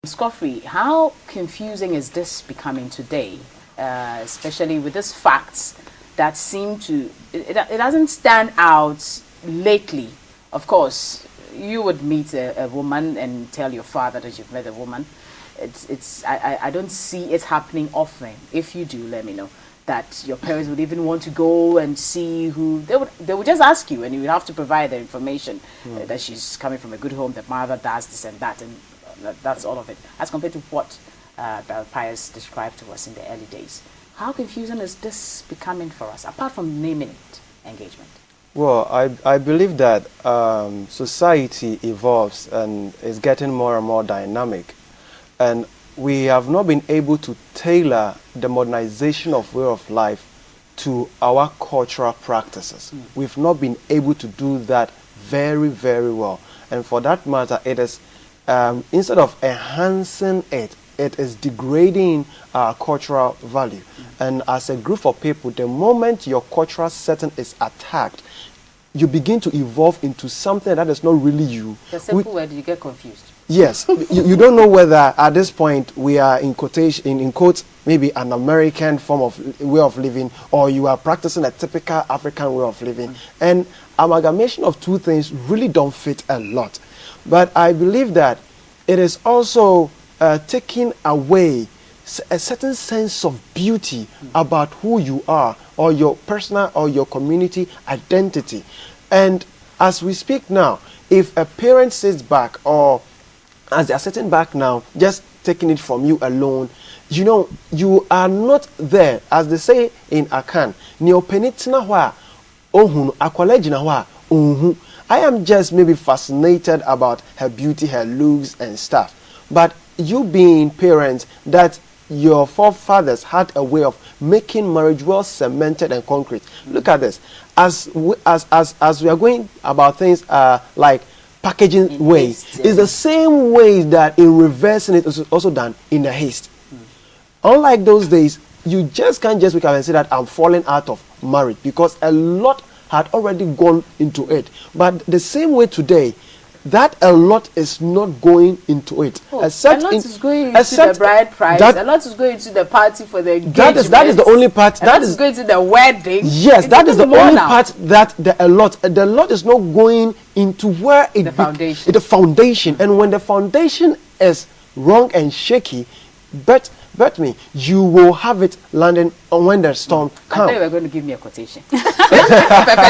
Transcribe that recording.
Scofray, how confusing is this becoming today, especially with these facts that seem to, it doesn't stand out lately. Of course, you would meet a woman and tell your father that you've met a woman. I don't see it happening often. If you do, let me know. That your parents would even want to go and see who, they would just ask you, and you would have to provide the information that she's coming from a good home, the mother does this and that, and that's all of it, as compared to what Pius described to us in the early days. How confusing is this becoming for us, apart from naming it engagement? Well, I believe that society evolves and is getting more and more dynamic, and we have not been able to tailor the modernization of way of life to our cultural practices. We've not been able to do that very, very well, and for that matter, it is instead of enhancing it, it is degrading our cultural value. And as a group of people, the moment your cultural setting is attacked, you begin to evolve into something that is not really you. The simple word, you get confused. Yes, you don't know whether at this point we are in quotation, in quotes, maybe an American form of way of living, or you are practicing a typical African way of living. And amalgamation of two things really don't fit a lot. But I believe that it is also taking away a certain sense of beauty about who you are, or your personal or your community identity. And as we speak now, if a parent sits back, or as they are sitting back now, just taking it from you alone, you know, you are not there, as they say in Akan. I am just maybe fascinated about her beauty, her looks and stuff. But you being parents, that your forefathers had a way of making marriage well cemented and concrete. Look at this. As we are going about things like packaging in ways, haste, is the same way that in reversing it is also done in a haste. Unlike those days, you just can't just wake up and say that I'm falling out of marriage, because a lot had already gone into it. But the same way today, that a lot is not going into it. A lot is going into the bride price. A lot is going into the party for the engagement. That is the only part. That is going to the wedding. Yes, that is the only part that the lot is not going into where it the foundation. The foundation. And when the foundation is wrong and shaky, bet me, you will have it landing on when the storm comes. I thought you were going to give me a quotation.